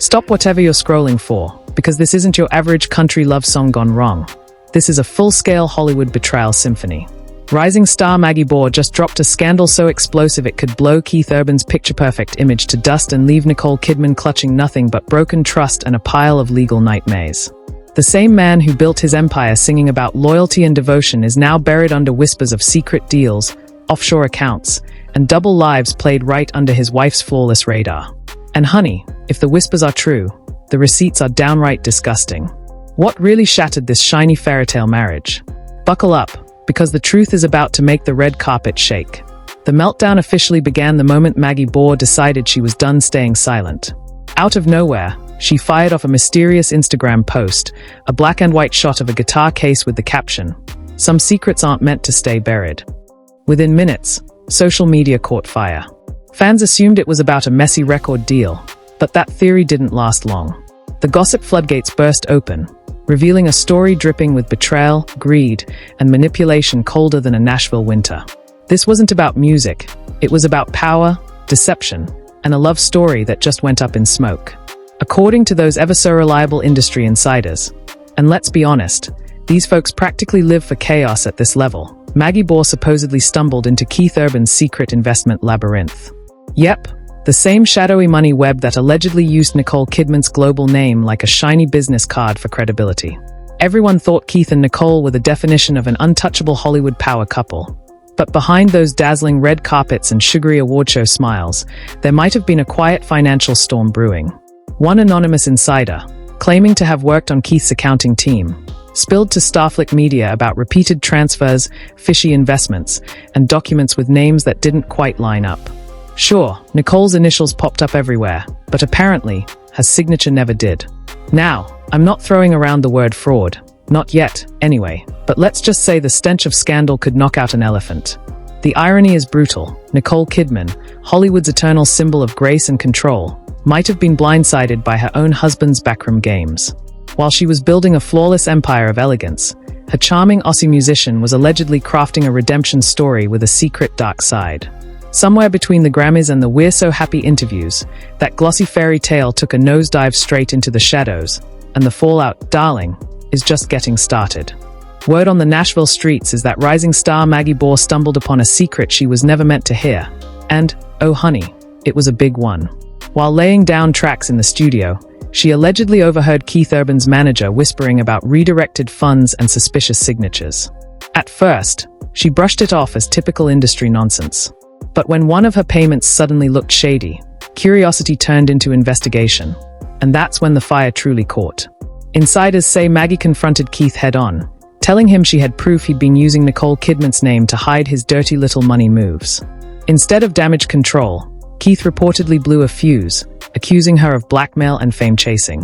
Stop whatever you're scrolling for, because this isn't your average country love song gone wrong. This is a full-scale Hollywood betrayal symphony. Rising star Maggie Baugh just dropped a scandal so explosive it could blow Keith Urban's picture-perfect image to dust and leave Nicole Kidman clutching nothing but broken trust and a pile of legal nightmares. The same man who built his empire singing about loyalty and devotion is now buried under whispers of secret deals, offshore accounts, and double lives played right under his wife's flawless radar. And honey, if the whispers are true, the receipts are downright disgusting. What really shattered this shiny fairytale marriage? Buckle up, because the truth is about to make the red carpet shake. The meltdown officially began the moment Maggie Baugh decided she was done staying silent. Out of nowhere, she fired off a mysterious Instagram post, a black and white shot of a guitar case with the caption, "Some secrets aren't meant to stay buried." Within minutes, social media caught fire. Fans assumed it was about a messy record deal, but that theory didn't last long. The gossip floodgates burst open, revealing a story dripping with betrayal, greed, and manipulation colder than a Nashville winter. This wasn't about music, it was about power, deception, and a love story that just went up in smoke. According to those ever-so-reliable industry insiders, and let's be honest, these folks practically live for chaos at this level, Maggie Baugh supposedly stumbled into Keith Urban's secret investment labyrinth. Yep, the same shadowy money web that allegedly used Nicole Kidman's global name like a shiny business card for credibility. Everyone thought Keith and Nicole were the definition of an untouchable Hollywood power couple. But behind those dazzling red carpets and sugary award show smiles, there might have been a quiet financial storm brewing. One anonymous insider, claiming to have worked on Keith's accounting team, spilled to Starflick Media about repeated transfers, fishy investments, and documents with names that didn't quite line up. Sure, Nicole's initials popped up everywhere, but apparently, her signature never did. Now, I'm not throwing around the word fraud. Not yet, anyway, but let's just say the stench of scandal could knock out an elephant. The irony is brutal. Nicole Kidman, Hollywood's eternal symbol of grace and control, might have been blindsided by her own husband's backroom games. While she was building a flawless empire of elegance, her charming Aussie musician was allegedly crafting a redemption story with a secret dark side. Somewhere between the Grammys and the We're So Happy interviews, that glossy fairy tale took a nosedive straight into the shadows, and the fallout, darling, is just getting started. Word on the Nashville streets is that rising star Maggie Baugh stumbled upon a secret she was never meant to hear. And, oh honey, it was a big one. While laying down tracks in the studio, she allegedly overheard Keith Urban's manager whispering about redirected funds and suspicious signatures. At first, she brushed it off as typical industry nonsense. But when one of her payments suddenly looked shady, curiosity turned into investigation. And that's when the fire truly caught. Insiders say Maggie confronted Keith head-on, telling him she had proof he'd been using Nicole Kidman's name to hide his dirty little money moves. Instead of damage control, Keith reportedly blew a fuse, accusing her of blackmail and fame-chasing.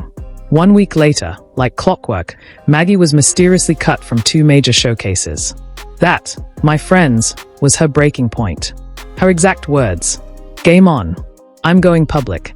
1 week later, like clockwork, Maggie was mysteriously cut from 2 major showcases. That, my friends, was her breaking point. Her exact words, "Game on. I'm going public."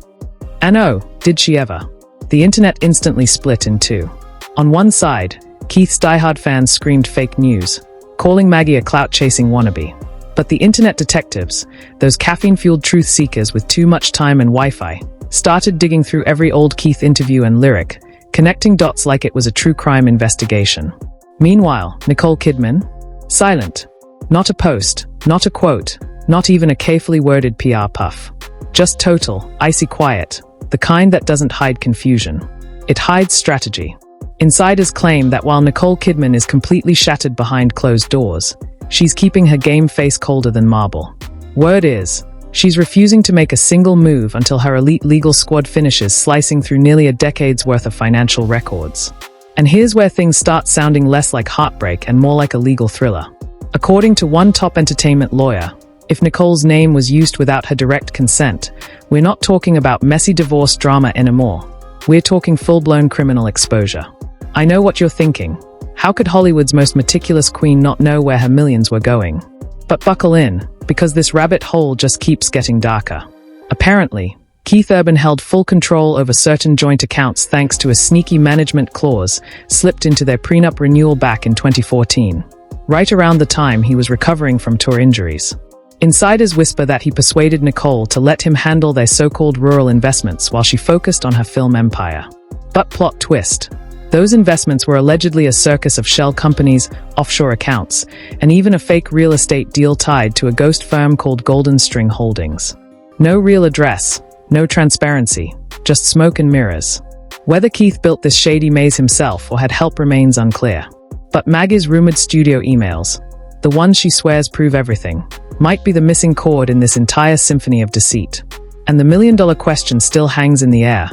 And oh, did she ever. The internet instantly split in two. On one side, Keith's diehard fans screamed fake news, calling Maggie a clout-chasing wannabe. But the internet detectives, those caffeine-fueled truth seekers with too much time and Wi-Fi, started digging through every old Keith interview and lyric, connecting dots like it was a true crime investigation. Meanwhile, Nicole Kidman? Silent. Not a post, not a quote, not even a carefully worded PR puff. Just total, icy quiet, the kind that doesn't hide confusion. It hides strategy. Insiders claim that while Nicole Kidman is completely shattered behind closed doors, she's keeping her game face colder than marble. Word is, she's refusing to make a single move until her elite legal squad finishes slicing through nearly a decade's worth of financial records. And here's where things start sounding less like heartbreak and more like a legal thriller. According to one top entertainment lawyer, if Nicole's name was used without her direct consent, we're not talking about messy divorce drama anymore. We're talking full-blown criminal exposure. I know what you're thinking. How could Hollywood's most meticulous queen not know where her millions were going? But buckle in, because this rabbit hole just keeps getting darker. Apparently, Keith Urban held full control over certain joint accounts thanks to a sneaky management clause slipped into their prenup renewal back in 2014, right around the time he was recovering from tour injuries. Insiders whisper that he persuaded Nicole to let him handle their so-called rural investments while she focused on her film empire. But plot twist. Those investments were allegedly a circus of shell companies, offshore accounts, and even a fake real estate deal tied to a ghost firm called Golden String Holdings. No real address, no transparency, just smoke and mirrors. Whether Keith built this shady maze himself or had help remains unclear. But Maggie's rumored studio emails, the ones she swears prove everything, might be the missing chord in this entire symphony of deceit. And the million-dollar question still hangs in the air.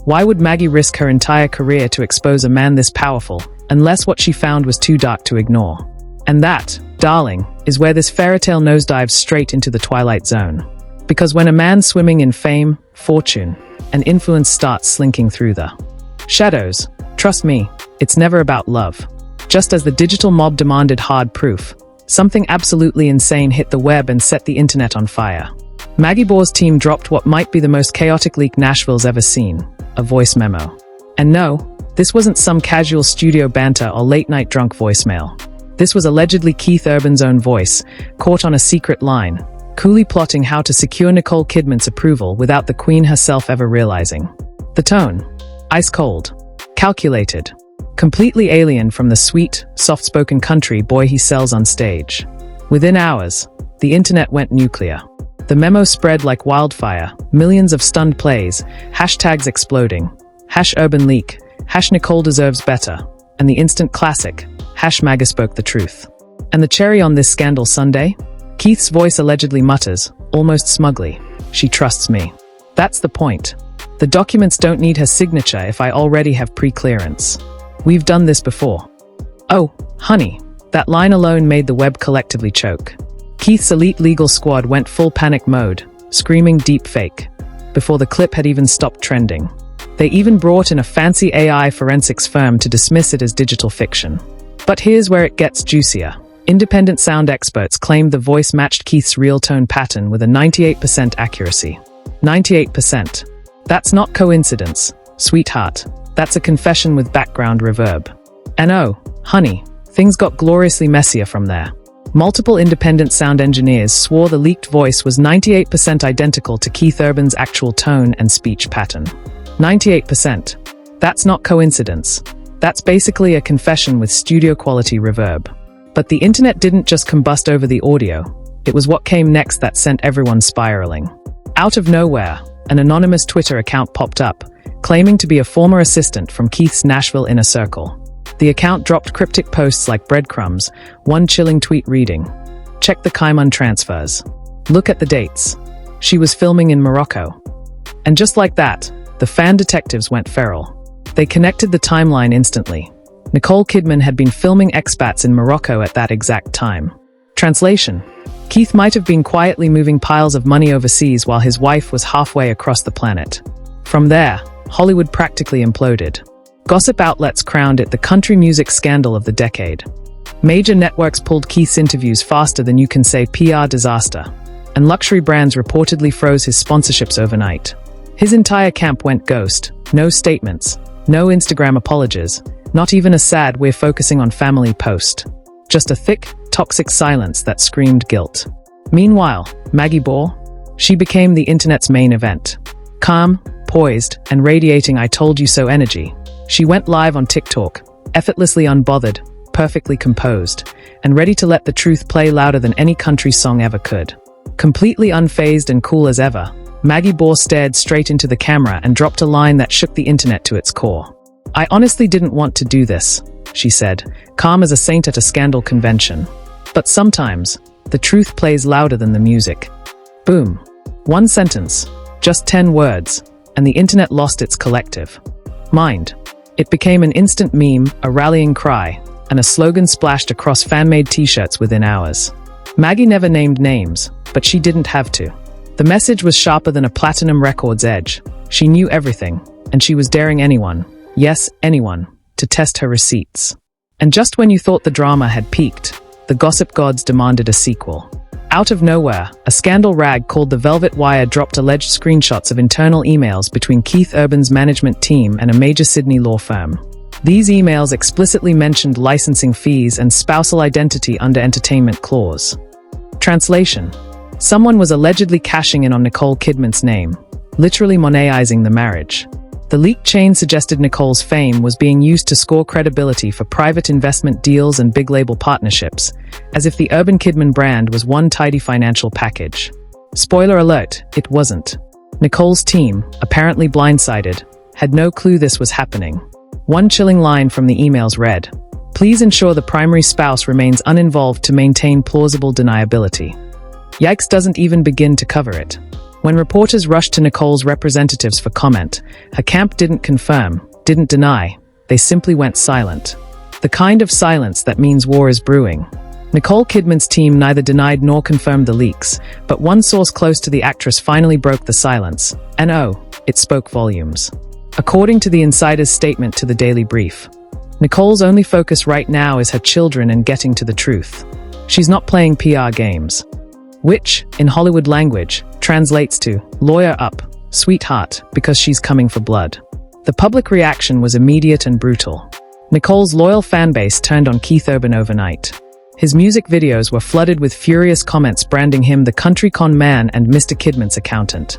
Why would Maggie risk her entire career to expose a man this powerful, unless what she found was too dark to ignore? And that, darling, is where this fairytale nosedives straight into the twilight zone. Because when a man swimming in fame, fortune, and influence starts slinking through the shadows, trust me, it's never about love. Just as the digital mob demanded hard proof, something absolutely insane hit the web and set the internet on fire. Maggie Baugh's team dropped what might be the most chaotic leak Nashville's ever seen, a voice memo. And no, this wasn't some casual studio banter or late-night drunk voicemail. This was allegedly Keith Urban's own voice, caught on a secret line, coolly plotting how to secure Nicole Kidman's approval without the Queen herself ever realizing. The tone, ice cold, calculated, completely alien from the sweet, soft-spoken country boy he sells on stage. Within hours, the internet went nuclear. The memo spread like wildfire, millions of stunned plays, hashtags exploding, #urban leak, #Nicole deserves better, and the instant classic, #Maggie spoke the truth. And the cherry on this scandal Sunday? Keith's voice allegedly mutters, almost smugly, "She trusts me." That's the point. The documents don't need her signature if I already have pre-clearance. We've done this before. Oh, honey, that line alone made the web collectively choke. Keith's elite legal squad went full panic mode, screaming deep fake, before the clip had even stopped trending. They even brought in a fancy AI forensics firm to dismiss it as digital fiction. But here's where it gets juicier. Independent sound experts claimed the voice matched Keith's real tone pattern with a 98% accuracy. 98%. That's not coincidence, sweetheart. That's a confession with background reverb. And oh, honey, things got gloriously messier from there. Multiple independent sound engineers swore the leaked voice was 98% identical to Keith Urban's actual tone and speech pattern. 98%. That's not coincidence. That's basically a confession with studio-quality reverb. But the internet didn't just combust over the audio. It was what came next that sent everyone spiraling. Out of nowhere, an anonymous Twitter account popped up, claiming to be a former assistant from Keith's Nashville inner circle. The account dropped cryptic posts like breadcrumbs, one chilling tweet reading, "Check the Kaiman transfers. Look at the dates. She was filming in Morocco." And just like that, the fan detectives went feral. They connected the timeline instantly. Nicole Kidman had been filming expats in Morocco at that exact time. Translation: Keith might have been quietly moving piles of money overseas while his wife was halfway across the planet. From there, Hollywood practically imploded. Gossip outlets crowned it the country music scandal of the decade. Major networks pulled Keith's interviews faster than you can say PR disaster, and luxury brands reportedly froze his sponsorships overnight. His entire camp went ghost, no statements, no Instagram apologies, not even a sad "we're focusing on family" post. Just a thick, toxic silence that screamed guilt. Meanwhile, Maggie Baugh? She became the internet's main event. Calm, poised, and radiating "I told you so" energy. She went live on TikTok, effortlessly unbothered, perfectly composed, and ready to let the truth play louder than any country song ever could. Completely unfazed and cool as ever, Maggie Baugh stared straight into the camera and dropped a line that shook the internet to its core. "I honestly didn't want to do this," she said, calm as a saint at a scandal convention. "But sometimes, the truth plays louder than the music." Boom. One sentence, just 10 words, and the internet lost its collective mind. It became an instant meme, a rallying cry, and a slogan splashed across fan-made t-shirts within hours. Maggie never named names, but she didn't have to. The message was sharper than a platinum record's edge. She knew everything, and she was daring anyone, yes, anyone, to test her receipts. And just when you thought the drama had peaked, the gossip gods demanded a sequel. Out of nowhere, a scandal rag called the Velvet Wire dropped alleged screenshots of internal emails between Keith Urban's management team and a major Sydney law firm. These emails explicitly mentioned licensing fees and spousal identity under entertainment clause. Translation: Someone was allegedly cashing in on Nicole Kidman's name, literally monetizing the marriage. The leaked chain suggested Nicole's fame was being used to score credibility for private investment deals and big label partnerships, as if the Urban Kidman brand was one tidy financial package. Spoiler alert, it wasn't. Nicole's team, apparently blindsided, had no clue this was happening. One chilling line from the emails read, "Please ensure the primary spouse remains uninvolved to maintain plausible deniability." Yikes doesn't even begin to cover it. When reporters rushed to Nicole's representatives for comment, her camp didn't confirm, didn't deny, they simply went silent. The kind of silence that means war is brewing. Nicole Kidman's team neither denied nor confirmed the leaks, but one source close to the actress finally broke the silence, and it spoke volumes. According to the insider's statement to the Daily Brief, Nicole's only focus right now is her children and getting to the truth. She's not playing PR games. Which, in Hollywood language, translates to, lawyer up, sweetheart, because she's coming for blood. The public reaction was immediate and brutal. Nicole's loyal fanbase turned on Keith Urban overnight. His music videos were flooded with furious comments branding him the country con man and Mr. Kidman's accountant.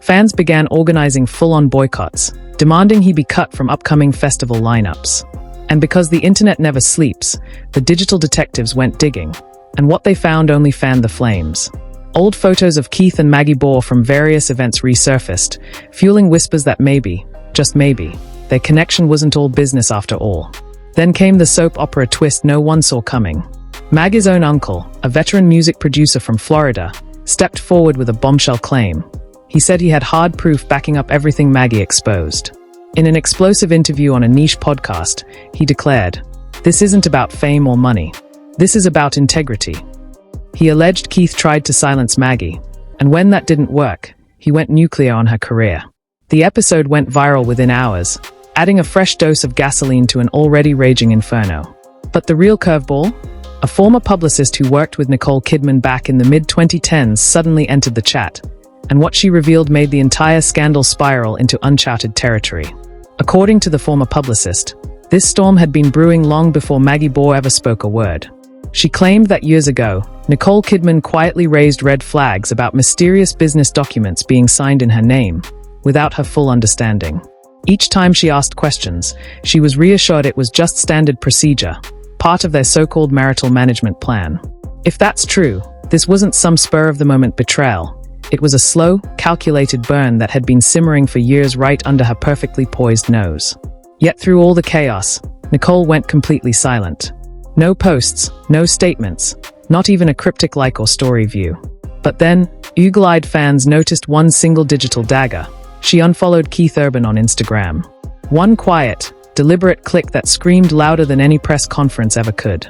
Fans began organizing full-on boycotts, demanding he be cut from upcoming festival lineups. And because the internet never sleeps, the digital detectives went digging, and what they found only fanned the flames. Old photos of Keith and Maggie Baugh from various events resurfaced, fueling whispers that maybe, just maybe, their connection wasn't all business after all. Then came the soap opera twist no one saw coming. Maggie's own uncle, a veteran music producer from Florida, stepped forward with a bombshell claim. He said he had hard proof backing up everything Maggie exposed. In an explosive interview on a niche podcast, he declared, "This isn't about fame or money. This is about integrity." He alleged Keith tried to silence Maggie, and when that didn't work, he went nuclear on her career. The episode went viral within hours, adding a fresh dose of gasoline to an already raging inferno. But the real curveball? A former publicist who worked with Nicole Kidman back in the mid-2010s suddenly entered the chat, and what she revealed made the entire scandal spiral into uncharted territory. According to the former publicist, this storm had been brewing long before Maggie Baugh ever spoke a word. She claimed that years ago, Nicole Kidman quietly raised red flags about mysterious business documents being signed in her name, without her full understanding. Each time she asked questions, she was reassured it was just standard procedure, part of their so-called marital management plan. If that's true, this wasn't some spur-of-the-moment betrayal. It was a slow, calculated burn that had been simmering for years right under her perfectly poised nose. Yet through all the chaos, Nicole went completely silent. No posts, no statements, not even a cryptic like or story view. But then, eagle-eyed fans noticed one single digital dagger. She unfollowed Keith Urban on Instagram. One quiet, deliberate click that screamed louder than any press conference ever could.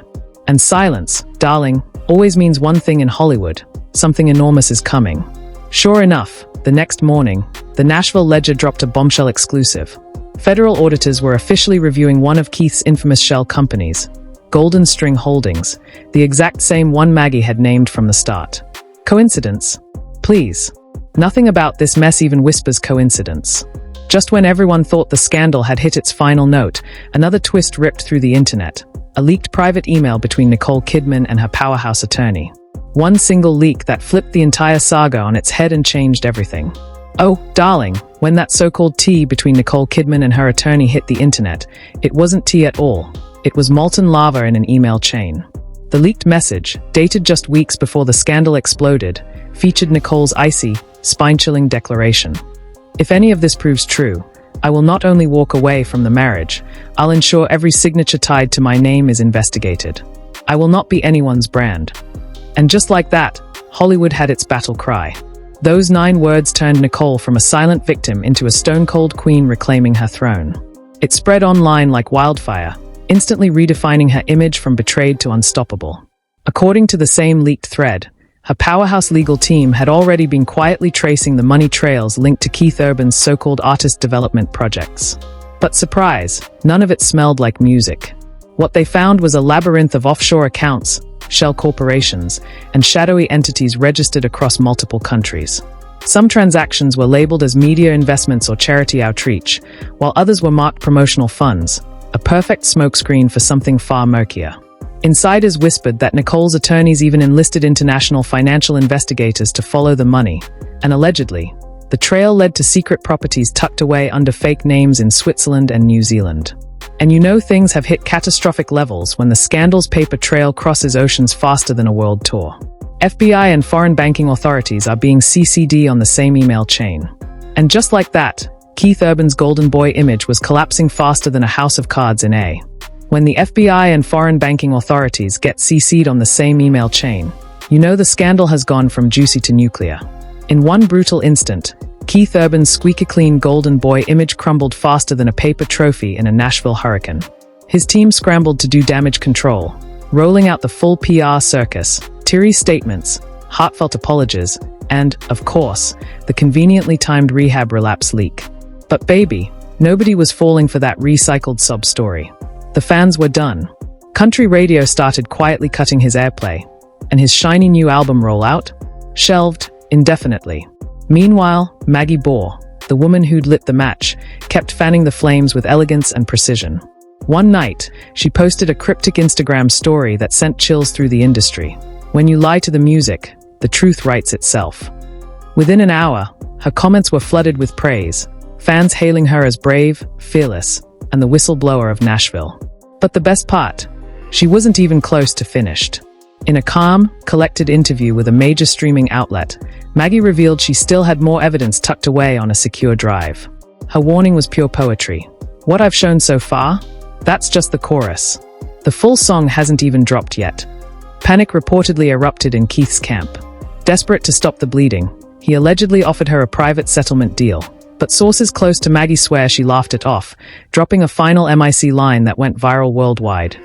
And silence, darling, always means one thing in Hollywood: something enormous is coming. Sure enough, the next morning, the Nashville Ledger dropped a bombshell exclusive. Federal auditors were officially reviewing one of Keith's infamous shell companies, Golden String Holdings, the exact same one Maggie had named from the start. Coincidence? Please. Nothing about this mess even whispers coincidence. Just when everyone thought the scandal had hit its final note, another twist ripped through the internet. A leaked private email between Nicole Kidman and her powerhouse attorney. One single leak that flipped the entire saga on its head and changed everything. Oh, darling, when that so-called tea between Nicole Kidman and her attorney hit the internet, it wasn't tea at all. It was molten lava in an email chain. The leaked message, dated just weeks before the scandal exploded, featured Nicole's icy, spine-chilling declaration. "If any of this proves true, I will not only walk away from the marriage, I'll ensure every signature tied to my name is investigated. I will not be anyone's brand." And just like that, Hollywood had its battle cry. Those 9 words turned Nicole from a silent victim into a stone-cold queen reclaiming her throne. It spread online like wildfire, instantly redefining her image from betrayed to unstoppable. According to the same leaked thread, her powerhouse legal team had already been quietly tracing the money trails linked to Keith Urban's so-called artist development projects. But surprise, none of it smelled like music. What they found was a labyrinth of offshore accounts, shell corporations, and shadowy entities registered across multiple countries. Some transactions were labeled as media investments or charity outreach, while others were marked promotional funds, a perfect smokescreen for something far murkier. Insiders whispered that Nicole's attorneys even enlisted international financial investigators to follow the money, and allegedly, the trail led to secret properties tucked away under fake names in Switzerland and New Zealand. And you know things have hit catastrophic levels when the scandal's paper trail crosses oceans faster than a world tour. FBI and foreign banking authorities are being CC'd on the same email chain. And just like that, Keith Urban's golden boy image was collapsing faster than a house of cards in A. When the FBI and foreign banking authorities get CC'd on the same email chain, you know the scandal has gone from juicy to nuclear. In one brutal instant, Keith Urban's squeaky-clean golden boy image crumbled faster than a paper trophy in a Nashville hurricane. His team scrambled to do damage control, rolling out the full PR circus, teary statements, heartfelt apologies, and, of course, the conveniently timed rehab relapse leak. But baby, nobody was falling for that recycled sob story. The fans were done. Country radio started quietly cutting his airplay, and his shiny new album rollout? Shelved indefinitely. Meanwhile, Maggie Baugh, the woman who'd lit the match, kept fanning the flames with elegance and precision. One night, she posted a cryptic Instagram story that sent chills through the industry. When you lie to the music, the truth writes itself. Within an hour, her comments were flooded with praise, fans hailing her as brave, fearless, and the whistleblower of Nashville. But the best part, she wasn't even close to finished. In a calm, collected interview with a major streaming outlet, Maggie revealed she still had more evidence tucked away on a secure drive. Her warning was pure poetry. What I've shown so far? That's just the chorus. The full song hasn't even dropped yet. Panic reportedly erupted in Keith's camp. Desperate to stop the bleeding, he allegedly offered her a private settlement deal. But sources close to Maggie swear she laughed it off, dropping a final MIC line that went viral worldwide.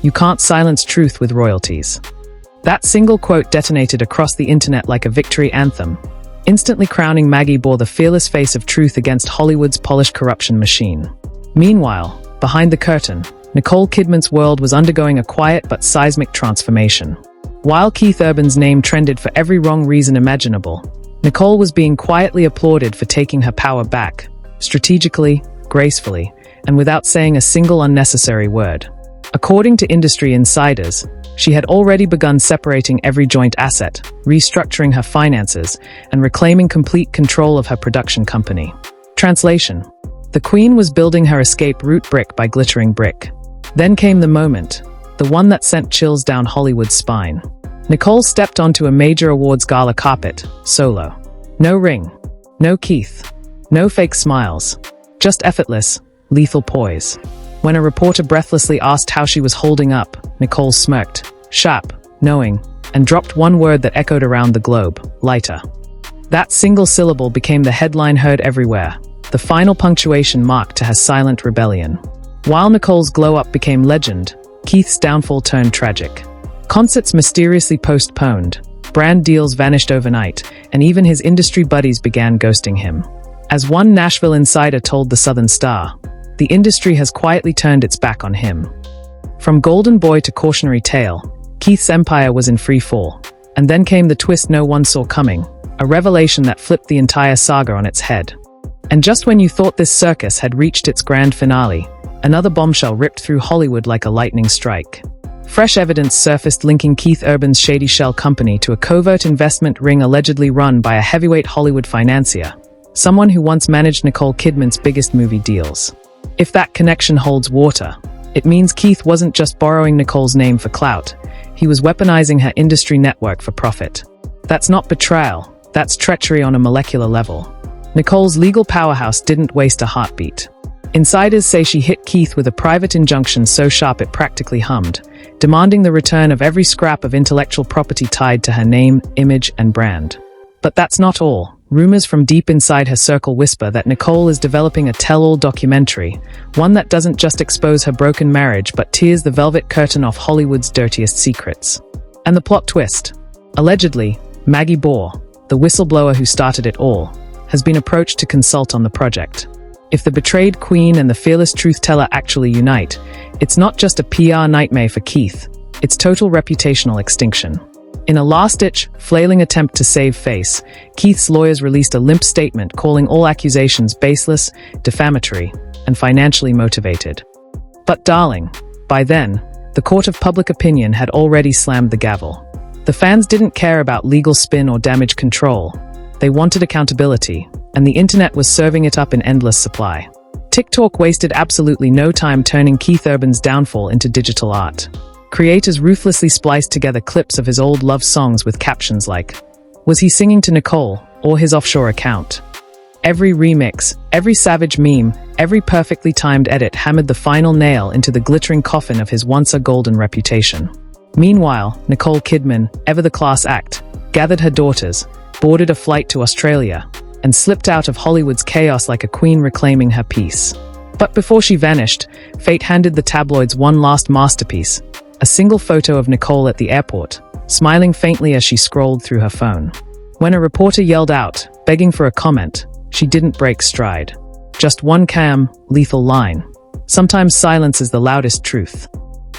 You can't silence truth with royalties. That single quote detonated across the internet like a victory anthem, instantly crowning Maggie Baugh the fearless face of truth against Hollywood's polished corruption machine. Meanwhile, behind the curtain, Nicole Kidman's world was undergoing a quiet but seismic transformation. While Keith Urban's name trended for every wrong reason imaginable, Nicole was being quietly applauded for taking her power back, strategically, gracefully, and without saying a single unnecessary word. According to industry insiders, she had already begun separating every joint asset, restructuring her finances, and reclaiming complete control of her production company. Translation: the Queen was building her escape route brick by glittering brick. Then came the moment, the one that sent chills down Hollywood's spine. Nicole stepped onto a major awards gala carpet, solo. No ring, no Keith, no fake smiles, just effortless, lethal poise. When a reporter breathlessly asked how she was holding up, Nicole smirked, sharp, knowing, and dropped one word that echoed around the globe: lighter. That single syllable became the headline heard everywhere, the final punctuation mark to her silent rebellion. While Nicole's glow-up became legend, Keith's downfall turned tragic. Concerts mysteriously postponed, brand deals vanished overnight, and even his industry buddies began ghosting him. As one Nashville insider told the Southern Star, the industry has quietly turned its back on him. From golden boy to cautionary tale, Keith's empire was in free fall. And then came the twist no one saw coming, a revelation that flipped the entire saga on its head. And just when you thought this circus had reached its grand finale, another bombshell ripped through Hollywood like a lightning strike. Fresh evidence surfaced linking Keith Urban's shady shell company to a covert investment ring allegedly run by a heavyweight Hollywood financier, someone who once managed Nicole Kidman's biggest movie deals. If that connection holds water, it means Keith wasn't just borrowing Nicole's name for clout, he was weaponizing her industry network for profit. That's not betrayal, that's treachery on a molecular level. Nicole's legal powerhouse didn't waste a heartbeat. Insiders say she hit Keith with a private injunction so sharp it practically hummed, demanding the return of every scrap of intellectual property tied to her name, image, and brand. But that's not all. Rumors from deep inside her circle whisper that Nicole is developing a tell-all documentary, one that doesn't just expose her broken marriage but tears the velvet curtain off Hollywood's dirtiest secrets. And the plot twist. Allegedly, Maggie Baugh, the whistleblower who started it all, has been approached to consult on the project. If the betrayed queen and the fearless truth-teller actually unite, it's not just a PR nightmare for Keith, it's total reputational extinction. In a last-ditch, flailing attempt to save face, Keith's lawyers released a limp statement calling all accusations baseless, defamatory, and financially motivated. But darling, by then, The court of public opinion had already slammed the gavel. The fans didn't care about legal spin or damage control. They wanted accountability, and the internet was serving it up in endless supply. TikTok wasted absolutely no time turning Keith Urban's downfall into digital art. Creators ruthlessly spliced together clips of his old love songs with captions like, "Was he singing to Nicole, or his offshore account?" Every remix, every savage meme, every perfectly timed edit hammered the final nail into the glittering coffin of his once-a-golden reputation. Meanwhile, Nicole Kidman, ever the class act, gathered her daughters, boarded a flight to Australia, and slipped out of Hollywood's chaos like a queen reclaiming her peace. But before she vanished, fate handed the tabloids one last masterpiece, a single photo of Nicole at the airport, smiling faintly as she scrolled through her phone. When a reporter yelled out, begging for a comment, she didn't break stride. Just one calm, lethal line. Sometimes silence is the loudest truth.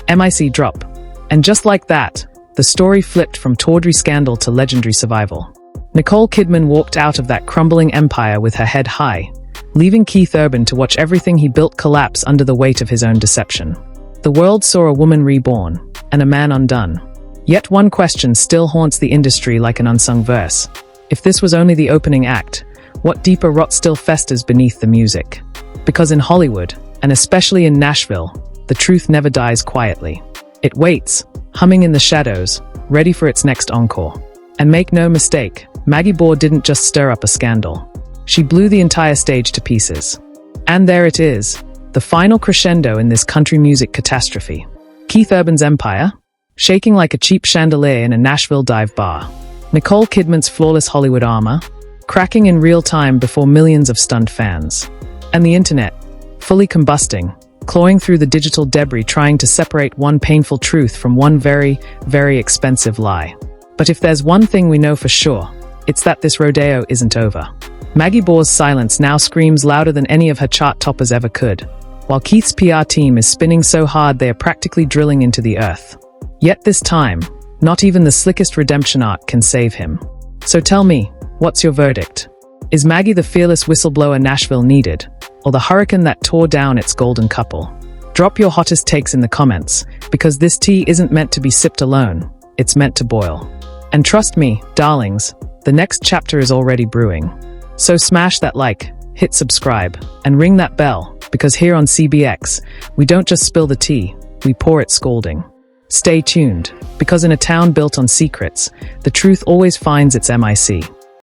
MIC drop. And just like that, the story flipped from tawdry scandal to legendary survival. Nicole Kidman walked out of that crumbling empire with her head high, leaving Keith Urban to watch everything he built collapse under the weight of his own deception. The world saw a woman reborn, and a man undone. Yet one question still haunts the industry like an unsung verse. If this was only the opening act, what deeper rot still festers beneath the music? Because in Hollywood, and especially in Nashville, the truth never dies quietly. It waits, humming in the shadows, ready for its next encore. And make no mistake, Maggie Baugh didn't just stir up a scandal. She blew the entire stage to pieces. And there it is, the final crescendo in this country music catastrophe. Keith Urban's empire, shaking like a cheap chandelier in a Nashville dive bar. Nicole Kidman's flawless Hollywood armor, cracking in real time before millions of stunned fans. And the internet, fully combusting, clawing through the digital debris trying to separate one painful truth from one very, very expensive lie. But if there's one thing we know for sure, it's that this rodeo isn't over. Maggie Baugh's silence now screams louder than any of her chart toppers ever could, while Keith's PR team is spinning so hard they are practically drilling into the earth. Yet this time, not even the slickest redemption arc can save him. So tell me, what's your verdict? Is Maggie the fearless whistleblower Nashville needed, or the hurricane that tore down its golden couple? Drop your hottest takes in the comments, because this tea isn't meant to be sipped alone, it's meant to boil. And trust me, darlings, the next chapter is already brewing. So smash that like, hit subscribe, and ring that bell, because here on CBX, we don't just spill the tea, we pour it scalding. Stay tuned, because in a town built on secrets, the truth always finds its MIC.